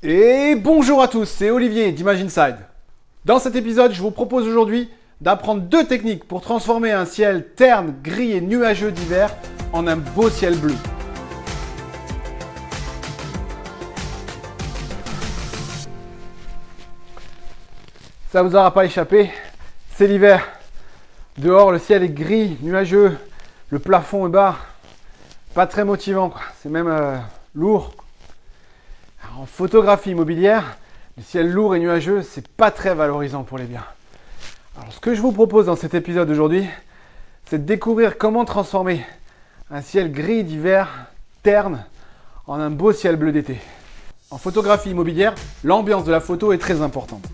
Et bonjour à tous, c'est Olivier d'Image Inside. Dans cet épisode, je vous propose aujourd'hui d'apprendre deux techniques pour transformer un ciel terne, gris et nuageux d'hiver en un beau ciel bleu. Ça vous aura pas échappé, c'est l'hiver. Dehors, le ciel est gris, nuageux, le plafond est bas. Pas très motivant, quoi. C'est même lourd. Alors, en photographie immobilière, le ciel lourd et nuageux, c'est pas très valorisant pour les biens. Alors, ce que je vous propose dans cet épisode aujourd'hui, c'est de découvrir comment transformer un ciel gris d'hiver, terne, en un beau ciel bleu d'été. En photographie immobilière, l'ambiance de la photo est très importante.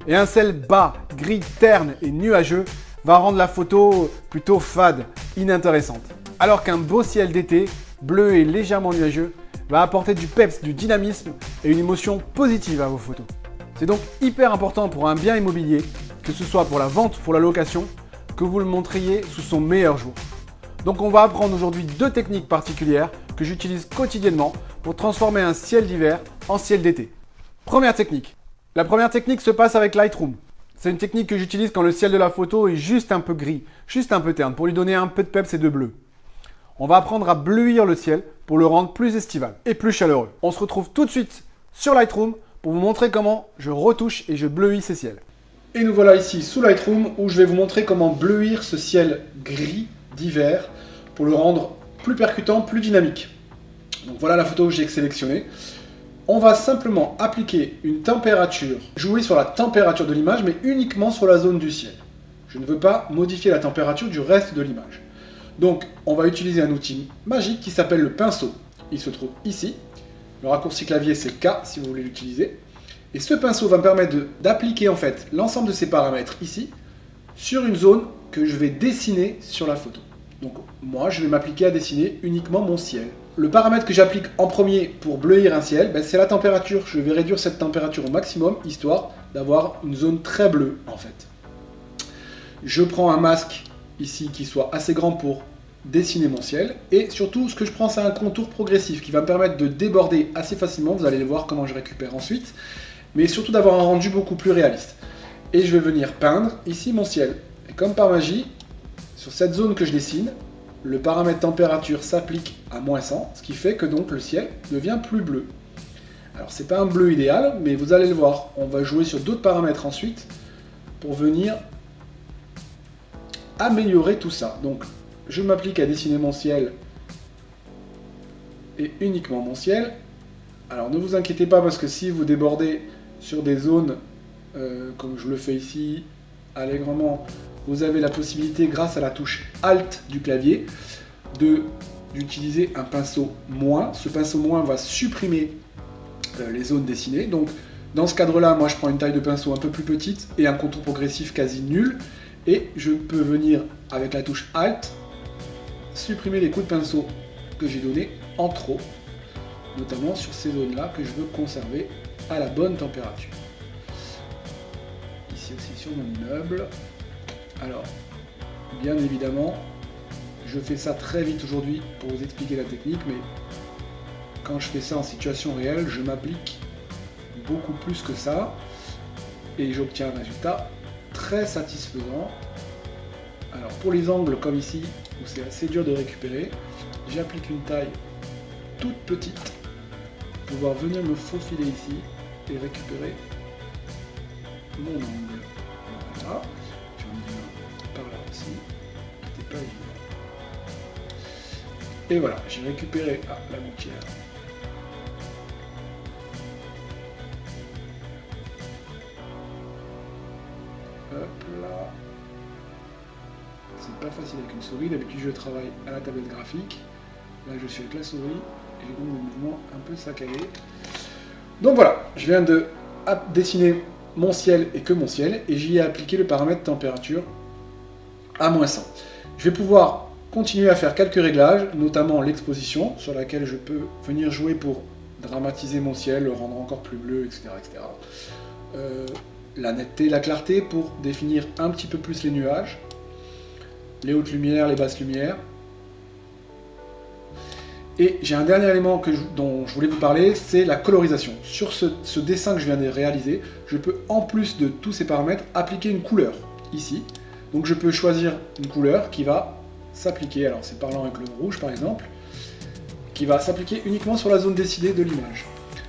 Et un ciel bas, gris, terne et nuageux va rendre la photo plutôt fade, inintéressante. Alors qu'un beau ciel d'été, bleu et légèrement nuageux, va apporter du peps, du dynamisme et une émotion positive à vos photos. C'est donc hyper important pour un bien immobilier, que ce soit pour la vente ou pour la location, que vous le montriez sous son meilleur jour. Donc on va apprendre aujourd'hui deux techniques particulières que j'utilise quotidiennement pour transformer un ciel d'hiver en ciel d'été. Première technique. La première technique se passe avec Lightroom. C'est une technique que j'utilise quand le ciel de la photo est juste un peu gris, juste un peu terne, pour lui donner un peu de peps et de bleu. On va apprendre à bleuir le ciel pour le rendre plus estival et plus chaleureux. On se retrouve tout de suite sur Lightroom pour vous montrer comment je retouche et je bleuis ces ciels. Et nous voilà ici sous Lightroom où je vais vous montrer comment bleuir ce ciel gris d'hiver pour le rendre plus percutant, plus dynamique. Donc voilà la photo que j'ai sélectionnée. On va simplement appliquer une température, jouer sur la température de l'image, mais uniquement sur la zone du ciel. Je ne veux pas modifier la température du reste de l'image. Donc, on va utiliser un outil magique qui s'appelle le pinceau. Il se trouve ici. Le raccourci clavier, c'est K si vous voulez l'utiliser. Et ce pinceau va me permettre d'appliquer en fait l'ensemble de ces paramètres ici sur une zone que je vais dessiner sur la photo. Donc, moi, je vais m'appliquer à dessiner uniquement mon ciel. Le paramètre que j'applique en premier pour bleuir un ciel, c'est la température. Je vais réduire cette température au maximum, histoire d'avoir une zone très bleue, en fait. Je prends un masque ici qui soit assez grand pour dessiner mon ciel. Et surtout, ce que je prends, c'est un contour progressif qui va me permettre de déborder assez facilement. Vous allez voir comment je récupère ensuite. Mais surtout d'avoir un rendu beaucoup plus réaliste. Et je vais venir peindre ici mon ciel. Et comme par magie, sur cette zone que je dessine, le paramètre température s'applique à -100, ce qui fait que donc le ciel devient plus bleu. Alors c'est pas un bleu idéal, mais vous allez le voir, on va jouer sur d'autres paramètres ensuite pour venir améliorer tout ça. Donc je m'applique à dessiner mon ciel et uniquement mon ciel. Alors ne vous inquiétez pas parce que si vous débordez sur des zones comme je le fais ici allègrement, vous avez la possibilité, grâce à la touche Alt du clavier, d'utiliser un pinceau moins. Ce pinceau moins va supprimer les zones dessinées. Donc, dans ce cadre-là, moi, je prends une taille de pinceau un peu plus petite et un contour progressif quasi nul. Et je peux venir, avec la touche Alt, supprimer les coups de pinceau que j'ai donnés en trop, notamment sur ces zones-là que je veux conserver à la bonne température. Ici aussi sur mon immeuble. Alors, bien évidemment, je fais ça très vite aujourd'hui pour vous expliquer la technique, mais quand je fais ça en situation réelle, je m'applique beaucoup plus que ça et j'obtiens un résultat très satisfaisant. Alors, pour les angles comme ici, où c'est assez dur de récupérer, j'applique une taille toute petite pour pouvoir venir me faufiler ici et récupérer mon angle. Voilà. Par là aussi, c'était pas évident. Et voilà, j'ai récupéré la gouttière. Hop là. C'est pas facile avec une souris, d'habitude je travaille à la tablette graphique. Là je suis avec la souris et j'ai donc des mouvements un peu saccadés. Donc voilà, je viens de dessiner mon ciel et que mon ciel et j'y ai appliqué le paramètre température à -100. Je vais pouvoir continuer à faire quelques réglages, notamment l'exposition, sur laquelle je peux venir jouer pour dramatiser mon ciel, le rendre encore plus bleu, etc. La netteté, la clarté pour définir un petit peu plus les nuages, les hautes lumières, les basses lumières. Et j'ai un dernier élément dont je voulais vous parler, c'est la colorisation. Sur ce dessin que je viens de réaliser, je peux, en plus de tous ces paramètres, appliquer une couleur, ici. Donc je peux choisir une couleur qui va s'appliquer, alors c'est parlant avec le rouge par exemple, qui va s'appliquer uniquement sur la zone décidée de l'image.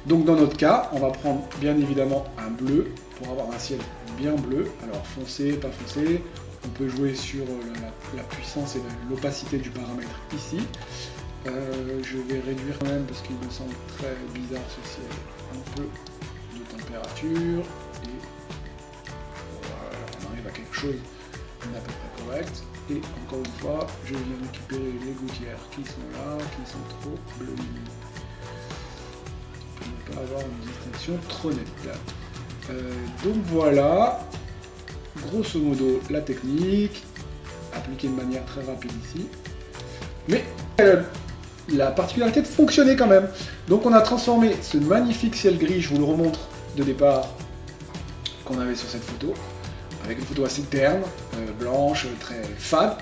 Donc dans notre cas, on va prendre bien évidemment un bleu, pour avoir un ciel bien bleu. Alors foncé, pas foncé, on peut jouer sur la puissance et l'opacité du paramètre ici. Je vais réduire quand même parce qu'il me semble très bizarre ce ciel, un peu de température, et voilà, on arrive à quelque chose d'à peu près correct. Et encore une fois, je viens récupérer les gouttières qui sont là, qui sont trop bleues, pour ne pas avoir une distinction trop nette. Donc voilà, grosso modo la technique, appliquée de manière très rapide ici. Mais la particularité de fonctionner quand même. Donc on a transformé ce magnifique ciel gris, je vous le remontre de départ, qu'on avait sur cette photo, avec une photo assez terne, blanche, très fade,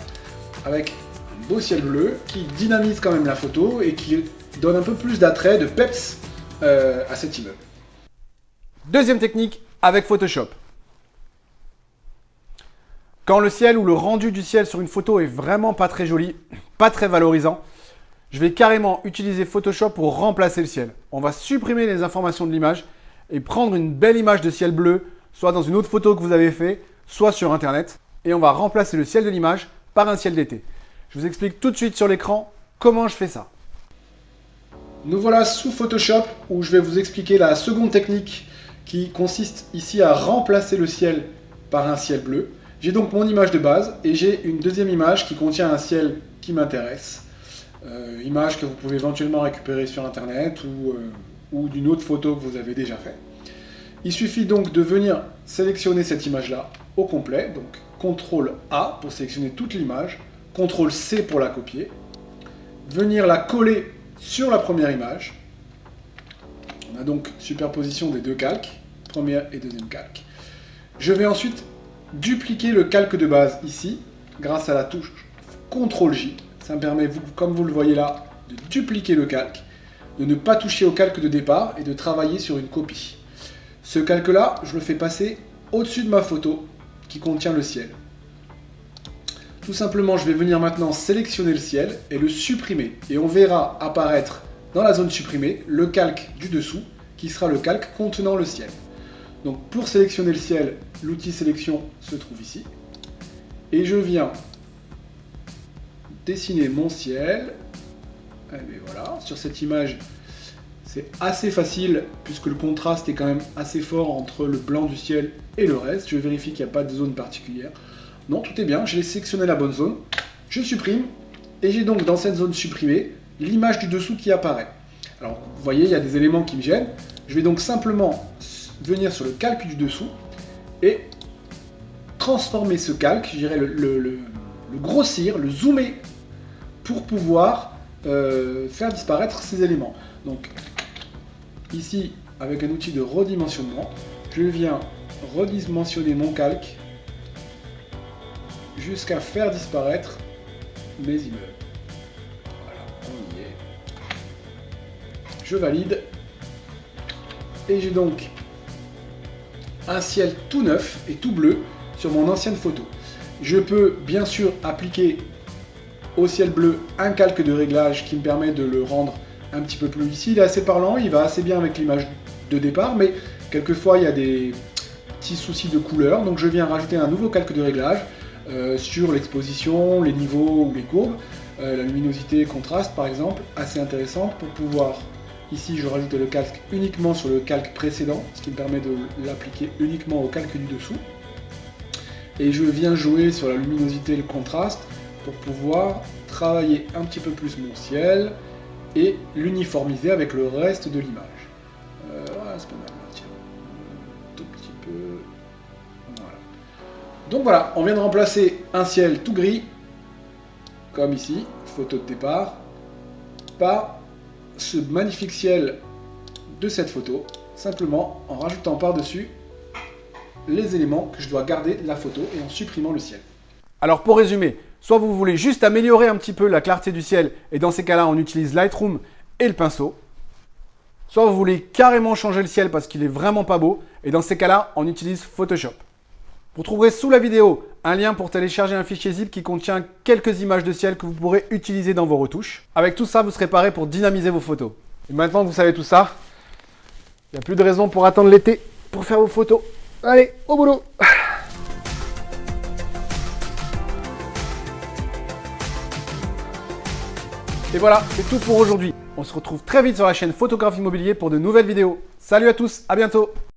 avec un beau ciel bleu qui dynamise quand même la photo et qui donne un peu plus d'attrait, de peps à cet immeuble. Deuxième technique avec Photoshop. Quand le ciel ou le rendu du ciel sur une photo est vraiment pas très joli, pas très valorisant, je vais carrément utiliser Photoshop pour remplacer le ciel. On va supprimer les informations de l'image et prendre une belle image de ciel bleu, soit dans une autre photo que vous avez fait, soit sur internet, et on va remplacer le ciel de l'image par un ciel d'été. Je vous explique tout de suite sur l'écran comment je fais ça. Nous voilà sous Photoshop où je vais vous expliquer la seconde technique qui consiste ici à remplacer le ciel par un ciel bleu. J'ai donc mon image de base et j'ai une deuxième image qui contient un ciel qui m'intéresse. Image que vous pouvez éventuellement récupérer sur internet ou d'une autre photo que vous avez déjà fait. Il suffit donc de venir sélectionner cette image-là au complet, donc CTRL A pour sélectionner toute l'image, CTRL C pour la copier, venir la coller sur la première image. On a donc superposition des deux calques, première et deuxième calque. Je vais ensuite dupliquer le calque de base ici, grâce à la touche CTRL J. Ça me permet, comme vous le voyez là, de dupliquer le calque, de ne pas toucher au calque de départ et de travailler sur une copie. Ce calque-là, je le fais passer au-dessus de ma photo qui contient le ciel. Tout simplement, je vais venir maintenant sélectionner le ciel et le supprimer. Et on verra apparaître dans la zone supprimée le calque du dessous qui sera le calque contenant le ciel. Donc pour sélectionner le ciel, l'outil sélection se trouve ici. Et je viens dessiner mon ciel. Et bien voilà, sur cette image, c'est assez facile puisque le contraste est quand même assez fort entre le blanc du ciel et le reste. Je vérifie qu'il n'y a pas de zone particulière. Non, tout est bien, j'ai sélectionné la bonne zone. Je supprime et j'ai donc dans cette zone supprimée l'image du dessous qui apparaît. Alors vous voyez, il y a des éléments qui me gênent. Je vais donc simplement venir sur le calque du dessous et transformer ce calque, je dirais le grossir, le zoomer pour pouvoir faire disparaître ces éléments. Donc ici, avec un outil de redimensionnement, je viens redimensionner mon calque jusqu'à faire disparaître mes immeubles. Voilà, on y est. Je valide. Et j'ai donc un ciel tout neuf et tout bleu sur mon ancienne photo. Je peux bien sûr appliquer au ciel bleu un calque de réglage qui me permet de le rendre un petit peu plus ici. Il est assez parlant, il va assez bien avec l'image de départ, mais quelquefois il y a des petits soucis de couleur. Donc je viens rajouter un nouveau calque de réglage sur l'exposition, les niveaux ou les courbes, la luminosité, contraste par exemple, assez intéressante pour pouvoir. Ici, je rajoute le calque uniquement sur le calque précédent, ce qui me permet de l'appliquer uniquement au calque du dessous. Et je viens jouer sur la luminosité et le contraste pour pouvoir travailler un petit peu plus mon ciel et l'uniformiser avec le reste de l'image. Voilà, c'est pas mal, tiens. Un tout petit peu. Voilà. Donc voilà, on vient de remplacer un ciel tout gris, comme ici, photo de départ, par ce magnifique ciel de cette photo, simplement en rajoutant par-dessus les éléments que je dois garder de la photo et en supprimant le ciel. Alors pour résumer, Soit vous voulez juste améliorer un petit peu la clarté du ciel et dans ces cas-là, on utilise Lightroom et le pinceau. Soit vous voulez carrément changer le ciel parce qu'il est vraiment pas beau et dans ces cas-là, on utilise Photoshop. Vous trouverez sous la vidéo un lien pour télécharger un fichier zip qui contient quelques images de ciel que vous pourrez utiliser dans vos retouches. Avec tout ça, vous serez paré pour dynamiser vos photos. Et maintenant que vous savez tout ça, il n'y a plus de raison pour attendre l'été pour faire vos photos. Allez, au boulot! Et voilà, c'est tout pour aujourd'hui. On se retrouve très vite sur la chaîne Photographe Immobilier pour de nouvelles vidéos. Salut à tous, à bientôt!